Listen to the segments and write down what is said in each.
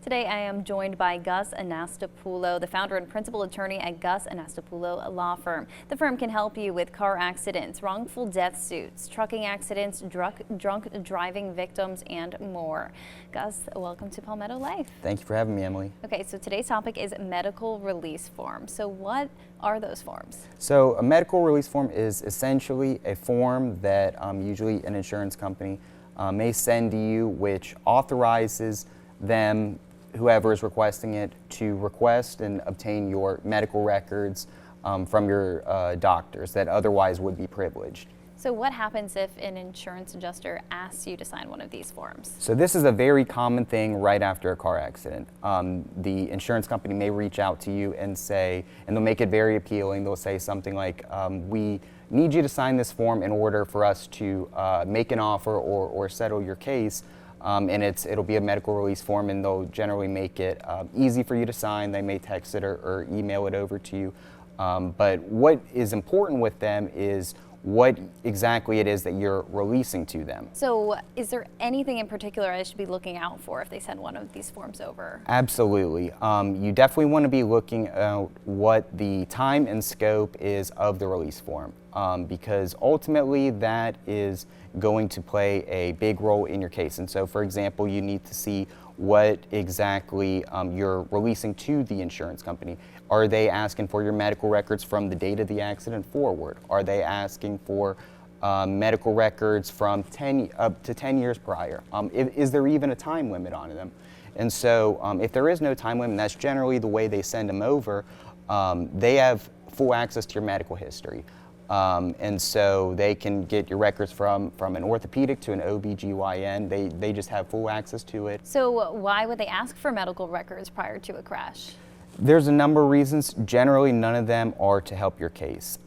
Today I am joined by Gus Anastopoulo, the founder and principal attorney at Gus Anastopoulo Law Firm. The firm can help you with car accidents, wrongful death suits, trucking accidents, drunk driving victims, and more. Gus, welcome to Palmetto Life. Thank you for having me, Emily. Okay, so today's topic is medical release forms. So what are those forms? So a medical release form is essentially a form that usually an insurance company may send to you, which authorizes them, whoever is requesting it, to request and obtain your medical records from your doctors that otherwise would be privileged. So what happens if an insurance adjuster asks you to sign one of these forms? So this is a very common thing right after a car accident. The insurance company may reach out to you and say, and they'll make it very appealing, they'll say something like, we need you to sign this form in order for us to make an offer or settle your case. And it'll be a medical release form, and they'll generally make it easy for you to sign. They may text it or email it over to you. But what is important with them is what exactly it is that you're releasing to them. So is there anything in particular I should be looking out for if they send one of these forms over? Absolutely. You definitely want to be looking at what the time and scope is of the release form, because ultimately that is going to play a big role in your case. And so, for example, you need to see what exactly you're releasing to the insurance company. Are they asking for your medical records from the date of the accident forward? Are they asking for medical records from up to 10 years prior? Is there even a time limit on them? And so if there is no time limit, that's generally the way they send them over, they have full access to your medical history. And so they can get your records from an orthopedic to an OB/GYN. They just have full access to it. So why would they ask for medical records prior to a crash? There's a number of reasons. Generally, none of them are to help your case.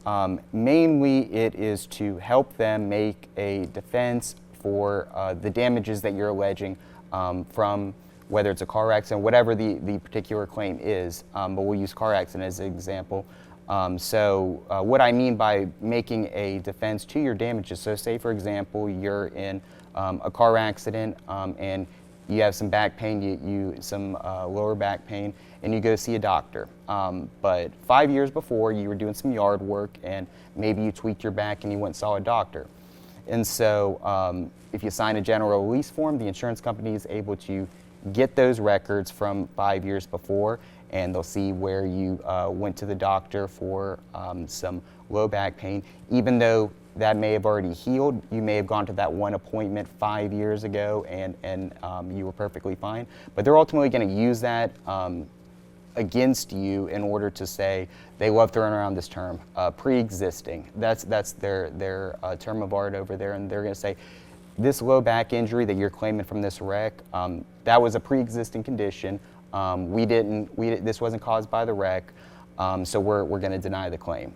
Mainly, it is to help them make a defense for the damages that you're alleging from whether it's a car accident, whatever the particular claim is, but we'll use car accident as an example. So what I mean by making a defense to your damages, so say for example you're in a car accident and you have some back pain, some lower back pain, and you go see a doctor. But 5 years before you were doing some yard work and maybe you tweaked your back and you went and saw a doctor. And so if you sign a general release form, the insurance company is able to get those records from 5 years before, and they'll see where you went to the doctor for some low back pain. Even though that may have already healed, you may have gone to that one appointment 5 years ago and you were perfectly fine. But they're ultimately going to use that against you in order to say, they love throwing around this term, pre-existing. That's their term of art over there, and they're going to say, this low back injury that you're claiming from this wreck, that was a pre-existing condition. This wasn't caused by the wreck, so we're going to deny the claim.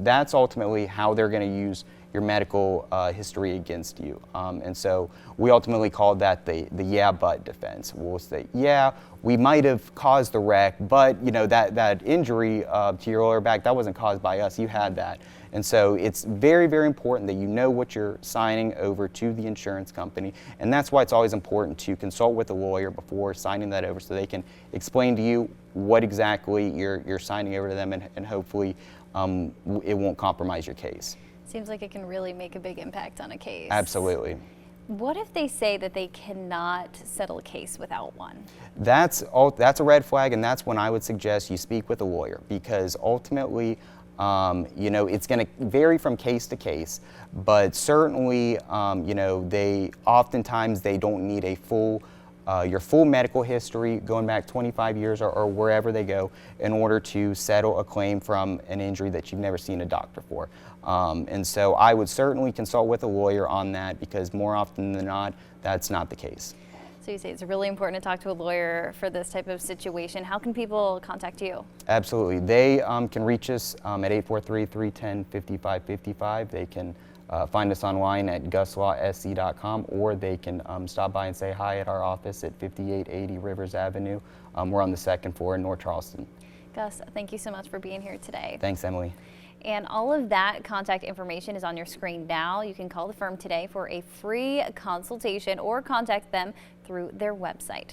That's ultimately how they're going to use your medical history against you. And so we ultimately call that the yeah but defense. We'll say, yeah, we might have caused the wreck, but you know that injury to your lower back, that wasn't caused by us. You had that. And so it's very, very important that you know what you're signing over to the insurance company. And that's why it's always important to consult with a lawyer before signing that over so they can explain to you what exactly you're signing over to them, and hopefully it won't compromise your case. Seems like it can really make a big impact on a case. Absolutely. What if they say that they cannot settle a case without one? That's a red flag, and that's when I would suggest you speak with a lawyer, because ultimately, you know, it's going to vary from case to case, but certainly, you know, oftentimes they don't need your full medical history going back 25 years or wherever they go in order to settle a claim from an injury that you've never seen a doctor for. And so I would certainly consult with a lawyer on that, because more often than not, that's not the case. So you say it's really important to talk to a lawyer for this type of situation. How can people contact you? Absolutely. They can reach us at 843-310-5555. They can find us online at guslawsc.com, or they can stop by and say hi at our office at 5880 Rivers Avenue. We're on the second floor in North Charleston. Gus, thank you so much for being here today. Thanks, Emily. And all of that contact information is on your screen now. You can call the firm today for a free consultation or contact them through their website.